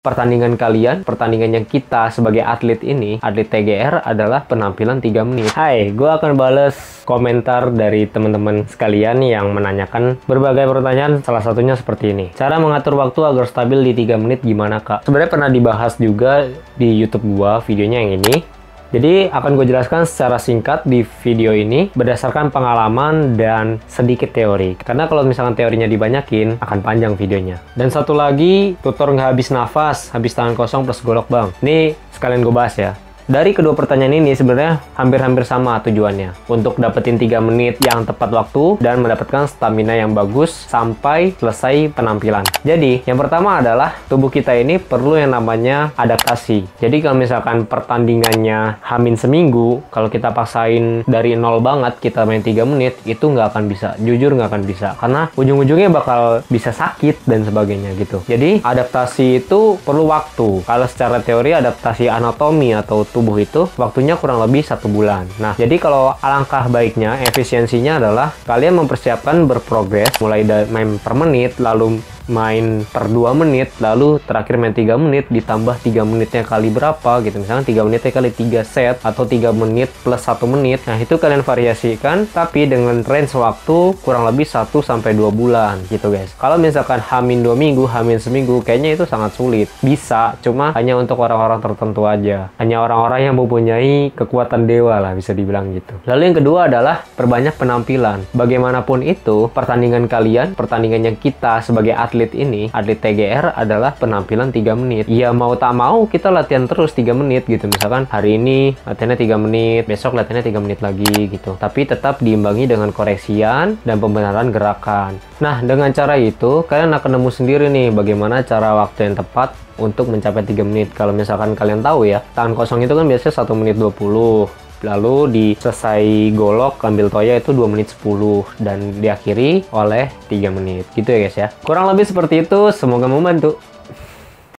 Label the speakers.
Speaker 1: Pertandingan kalian, pertandingan yang kita sebagai atlet ini, atlet TGR adalah penampilan 3 menit. Hai, gue akan bales komentar dari teman-teman sekalian yang menanyakan berbagai pertanyaan, salah satunya seperti ini. Cara mengatur waktu agar stabil di 3 menit gimana, Kak? Sebenarnya pernah dibahas juga di YouTube gua, videonya yang ini. Jadi akan gue jelaskan secara singkat di video ini berdasarkan pengalaman dan sedikit teori. Karena kalau misalkan teorinya dibanyakin akan panjang videonya. Dan satu lagi, tutor nggak habis nafas, habis tangan kosong plus golok bang. Ini sekalian gue bahas ya. Dari kedua pertanyaan ini sebenarnya hampir-hampir sama tujuannya. Untuk dapetin 3 menit yang tepat waktu dan mendapatkan stamina yang bagus sampai selesai penampilan. Jadi, yang pertama adalah tubuh kita ini perlu yang namanya adaptasi. Jadi, kalau misalkan pertandingannya hamin seminggu, kalau kita paksain dari nol banget, kita main 3 menit, itu nggak akan bisa. Jujur nggak akan bisa. Karena ujung-ujungnya bakal bisa sakit dan sebagainya gitu. Jadi, adaptasi itu perlu waktu. Kalau secara teori, adaptasi anatomi atau tubuh itu waktunya kurang lebih 1 bulan. Nah, jadi kalau alangkah baiknya efisiensinya adalah kalian mempersiapkan berprogres mulai dari main per menit, lalu main per 2 menit, lalu terakhir main 3 menit, ditambah 3 menitnya kali berapa gitu. Misalkan 3 menitnya kali 3 set, atau 3 menit plus 1 menit. Nah, itu kalian variasikan, tapi dengan range waktu kurang lebih 1-2 bulan gitu guys. Kalau misalkan hamin 2 minggu, hamin seminggu, kayaknya itu sangat sulit. Bisa, cuma hanya untuk orang-orang tertentu aja. Hanya orang-orang yang mempunyai kekuatan dewa lah, bisa dibilang gitu. Lalu yang kedua adalah perbanyak penampilan. Bagaimanapun itu, pertandingan kalian, pertandingan yang kita sebagai atlet ini, atlet TGR adalah penampilan 3 menit. Ya mau tak mau kita latihan terus 3 menit gitu. Misalkan hari ini latihannya 3 menit, besok latihannya 3 menit lagi gitu. Tapi tetap diimbangi dengan koreksian dan pembenaran gerakan. Nah, dengan cara itu kalian akan nemu sendiri nih bagaimana cara waktu yang tepat untuk mencapai 3 menit. Kalau misalkan kalian tahu ya, tangan kosong itu kan biasanya 1 menit 20. Lalu di selesai golok ambil toya itu 2 menit 10 dan diakhiri oleh 3 menit gitu ya guys ya. Kurang lebih seperti itu, semoga membantu.